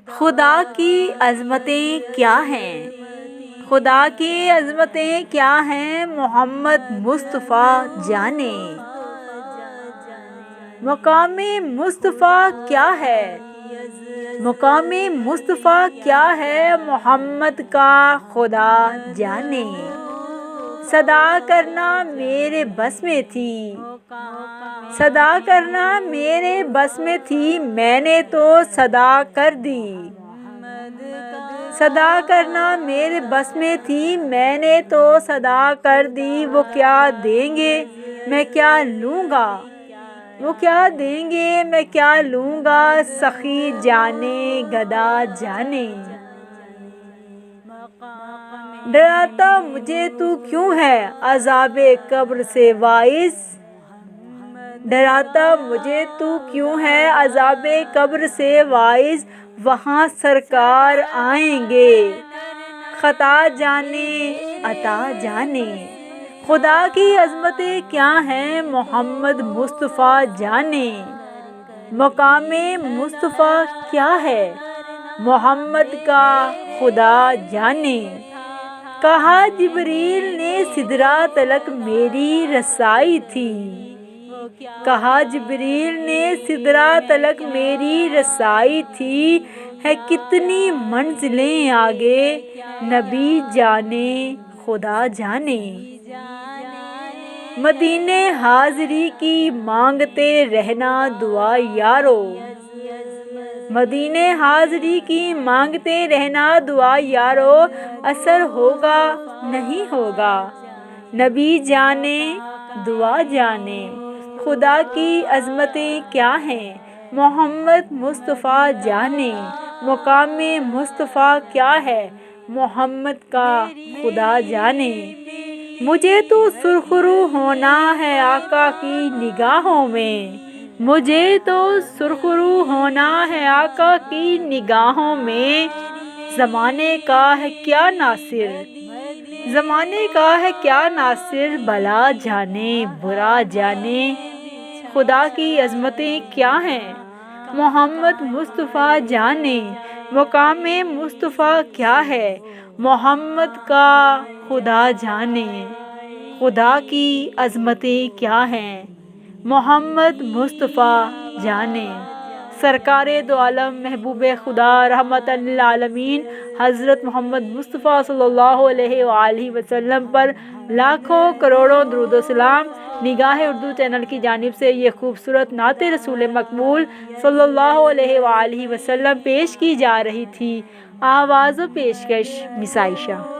خدا کی عظمتیں کیا ہیں، خدا کی عظمتیں کیا ہیں، محمد مصطفیٰ جانے۔ مقام مصطفیٰ کیا ہے، مقام مصطفیٰ کیا ہے، محمد کا خدا جانے۔ صدا کرنا میرے بس میں تھی، صدا کرنا میرے بس میں تھی، میں نے تو صدا کر دی۔ صدا کرنا میرے بس میں تھی، میں نے تو صدا کر دی۔ وہ کیا دیں گے میں کیا لوں گا، وہ کیا دیں گے میں کیا لوں گا، سخی جانے گدا جانے۔ ڈراتا مجھے تو کیوں ہے عذاب قبر سے واعظ، ڈراتا مجھے تو کیوں ہے عذاب قبر سے واعظ، وہاں سرکار آئیں گے خطا جانے عطا جانے۔ خدا کی عظمتیں کیا ہیں، محمد مصطفیٰ جانے۔ مقام مصطفیٰ کیا ہے، محمد کا خدا جانے۔ کہا جبریل نے سدرہ تلک میری رسائی تھی، کہا جبریل نے سدرہ تلک میری رسائی تھی، ہے کتنی منزلیں آگے نبی جانے خدا جانے۔ مدینے حاضری کی مانگتے رہنا دعا یارو، مدینے حاضری کی مانگتے رہنا دعا یارو، اثر ہوگا نہیں ہوگا نبی جانے دعا جانے۔ خدا کی عظمتیں کیا ہیں، محمد مصطفیٰ جانے۔ مقام مصطفیٰ کیا ہے، محمد کا خدا جانے۔ مجھے تو سرخرو ہونا ہے آقا کی نگاہوں میں، مجھے تو سرخرو ہونا ہے آقا کی نگاہوں میں۔ زمانے کا ہے کیا ناصر، زمانے کا ہے کیا ناصر، بھلا جانے برا جانے۔ خدا کی عظمتیں کیا ہیں، محمد مصطفیٰ جانے۔ مقام مصطفیٰ کیا ہے، محمد کا خدا جانے۔ خدا کی عظمتیں کیا ہیں، محمد مصطفیٰ جانے۔ سرکار دو عالم محبوب خدا رحمت للعالمین حضرت محمد مصطفیٰ صلی اللہ علیہ وآلہ وسلم پر لاکھوں کروڑوں درود و سلام۔ نگاہ اردو چینل کی جانب سے یہ خوبصورت نعت رسول مقبول صلی اللہ علیہ وآلہ وسلم پیش کی جا رہی تھی۔ آواز و پیشکش مس عائشہ۔